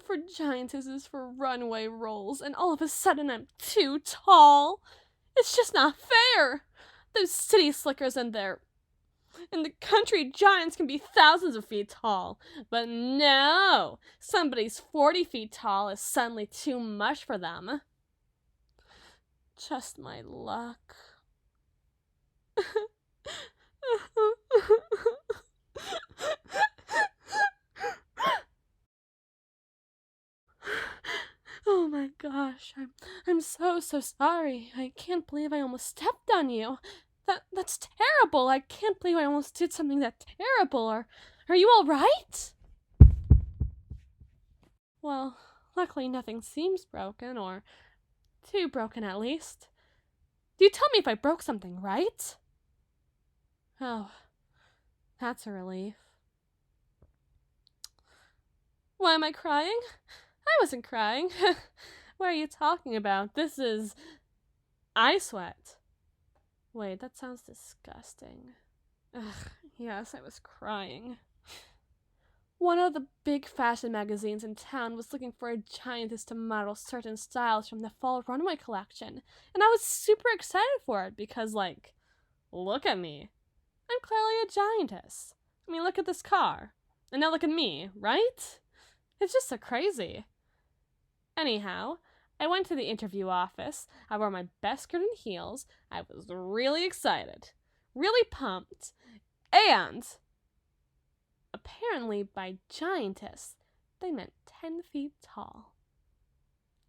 for giantesses for runway roles, and all of a sudden I'm too tall. It's just not fair. Those city slickers and the country giants can be thousands of feet tall. But no, somebody's 40 feet tall is suddenly too much for them. Just my luck. Oh my gosh, I'm so sorry. I can't believe I almost stepped on you. That's terrible. I can't believe I almost did something that terrible. Are you all right? Well, luckily nothing seems broken, or too broken at least. Do you tell me if I broke something, right? Oh, that's a relief. Why am I crying? I wasn't crying. What are you talking about? This is eye sweat. Wait, that sounds disgusting. Ugh, yes, I was crying. One of the big fashion magazines in town was looking for a giantess to model certain styles from the fall runway collection, and I was super excited for it because, like, look at me. I'm clearly a giantess. I mean, look at this car. And now look at me, right? It's just so crazy. Anyhow, I went to the interview office. I wore my best skirt and heels. I was really excited, really pumped, and apparently by giantess, they meant 10 feet tall.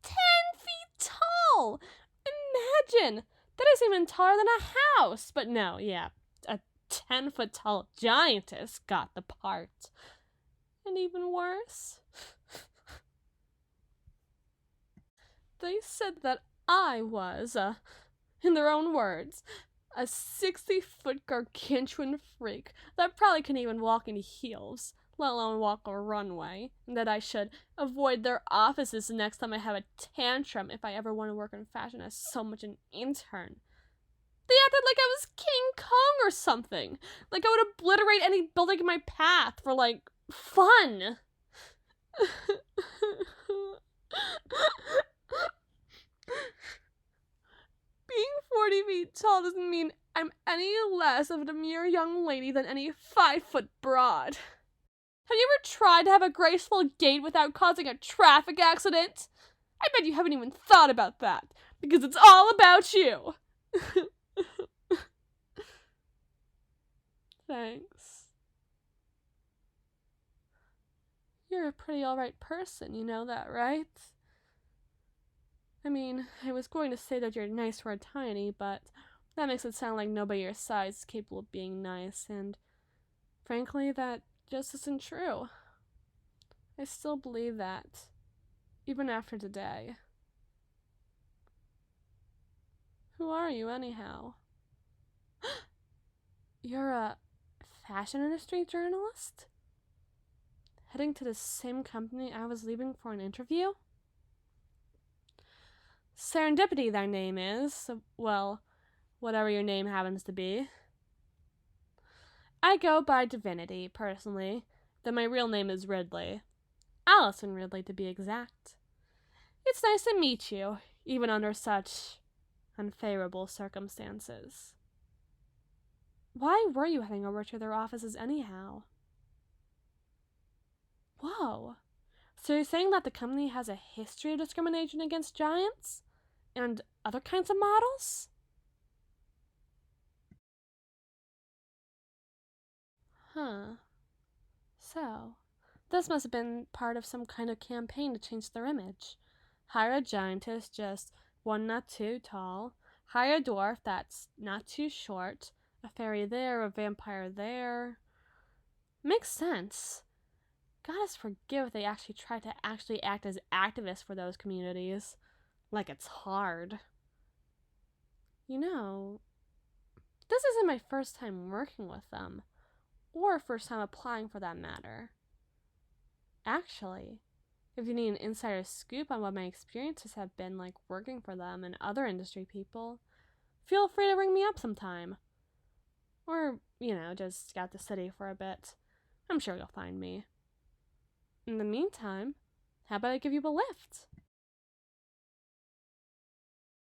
10 feet tall! Imagine! That is even taller than a house! But no, yeah, a 10-foot tall giantess got the part. And even worse, they said that I was, in their own words, a 60-foot gargantuan freak that probably couldn't even walk in heels, let alone walk a runway, and that I should avoid their offices the next time I have a tantrum if I ever want to work in fashion as so much an intern. They acted like I was King Kong or something, like I would obliterate any building in my path for, like, fun. Being 40 feet tall doesn't mean I'm any less of a demure young lady than any 5-foot broad. Have you ever tried to have a graceful gait without causing a traffic accident? I bet you haven't even thought about that, because it's all about you. Thanks. You're a pretty alright person, you know that, right? I mean, I was going to say that you're nice for a tiny, but that makes it sound like nobody your size is capable of being nice, and frankly, that just isn't true. I still believe that, even after today. Who are you, anyhow? You're a fashion industry journalist? Heading to the same company I was leaving for an interview? Serendipity, their name is. Well, whatever your name happens to be. I go by Divinity, personally, though my real name is Ridley. Allison Ridley, to be exact. It's nice to meet you, even under such unfavorable circumstances. Why were you heading over to their offices anyhow? Whoa. So you're saying that the company has a history of discrimination against giants? And other kinds of models? Huh. So, this must have been part of some kind of campaign to change their image. Hire a giantess just one not too tall, hire a dwarf that's not too short, a fairy there, a vampire there. Makes sense. Gotta forgive if they actually try to act as activists for those communities. Like it's hard. You know, this isn't my first time working with them, or first time applying for that matter. Actually, if you need an insider scoop on what my experiences have been like working for them and other industry people, feel free to ring me up sometime. Or, just scout the city for a bit. I'm sure you'll find me. In the meantime, How about I give you a lift?